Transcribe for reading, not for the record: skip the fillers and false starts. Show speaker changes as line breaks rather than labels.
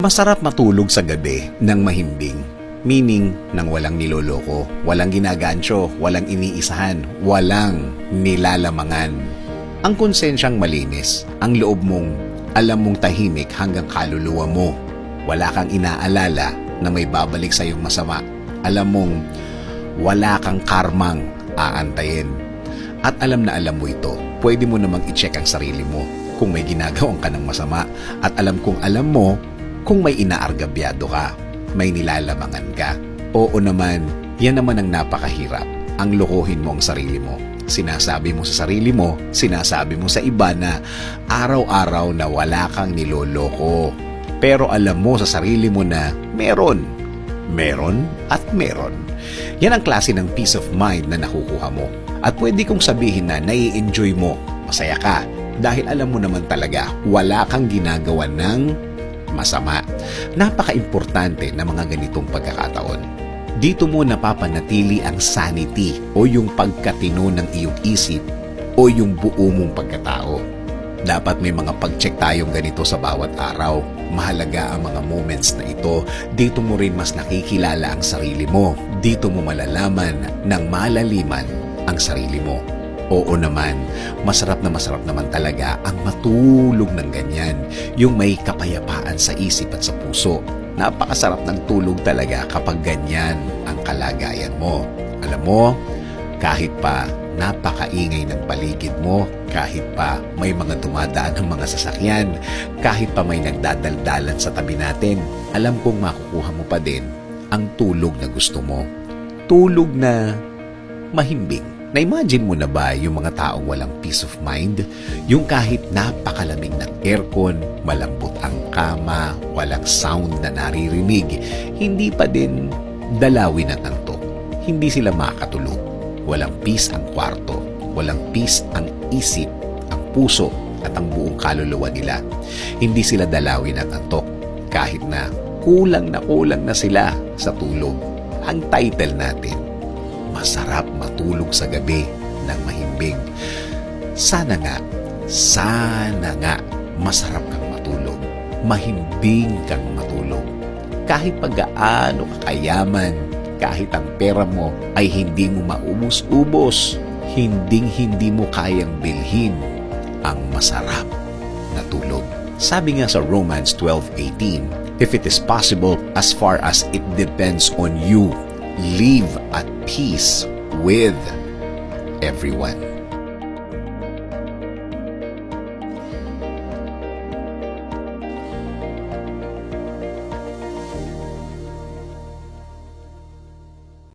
Masarap matulog sa gabi ng mahimbing. Meaning, nang walang niloloko, walang ginagansyo, walang iniisahan, walang nilalamangan. Ang konsensyang malinis, ang loob mong alam mong tahimik hanggang kaluluwa mo. Wala kang inaalala na may babalik sa iyong masama. Alam mong wala kang karmang aantayin. At alam na alam mo ito, pwede mo namang i-check ang sarili mo kung may ginagawang ka ng masama. At alam kong alam mo kung may inaargabyado ka, may nilalamangan ka. Oo naman, yan naman ang napakahirap. Ang lokohin mo ang sarili mo. Sinasabi mo sa sarili mo, sinasabi mo sa iba na araw-araw na wala kang niloloko. Pero alam mo sa sarili mo na meron. Meron at meron. Yan ang klase ng peace of mind na nakukuha mo. At pwede kong sabihin na nai-enjoy mo, masaya ka, dahil alam mo naman talaga wala kang ginagawa ng masama. Napaka-importante na mga ganitong pagkakataon. Dito mo napapanatili ang sanity o yung pagkatino ng iyong isip o yung buo mong pagkatao. Dapat may mga pag-check tayong ganito sa bawat araw. Mahalaga ang mga moments na ito. Dito mo rin mas nakikilala ang sarili mo. Dito mo malalaman ng malaliman ang sarili mo. Oo naman, masarap naman talaga ang matulog ng ganyan, yung may kapayapaan sa isip at sa puso. Napakasarap ng tulog talaga kapag ganyan ang kalagayan mo. Alam mo, kahit pa napakaingay ng paligid mo, kahit pa may mga dumadaan ng mga sasakyan, kahit pa may nagdadaldalan sa tabi natin, alam kong makukuha mo pa din ang tulog na gusto mo. Tulog na mahimbing. Na-imagine mo na ba yung mga taong walang peace of mind? Yung kahit napakalamig ng aircon, malambot ang kama, walang sound na naririnig, hindi pa din dalawin ang antok. Hindi sila makatulog. Walang peace ang kwarto. Walang peace ang isip, ang puso, at ang buong kaluluwa nila. Hindi sila dalawin ang antok. Kahit na kulang na sila sa tulog. Ang title natin, Masarap matulog sa gabi ng mahimbing. Sana nga, masarap kang matulog. Mahimbing kang matulog. Kahit pag-gaano kakayaman, kahit ang pera mo ay hindi mo maubos-ubos, hindi mo kayang bilhin ang masarap na tulog. Sabi nga sa Romans 12:18, if it is possible, as far as it depends on you, live at peace with everyone.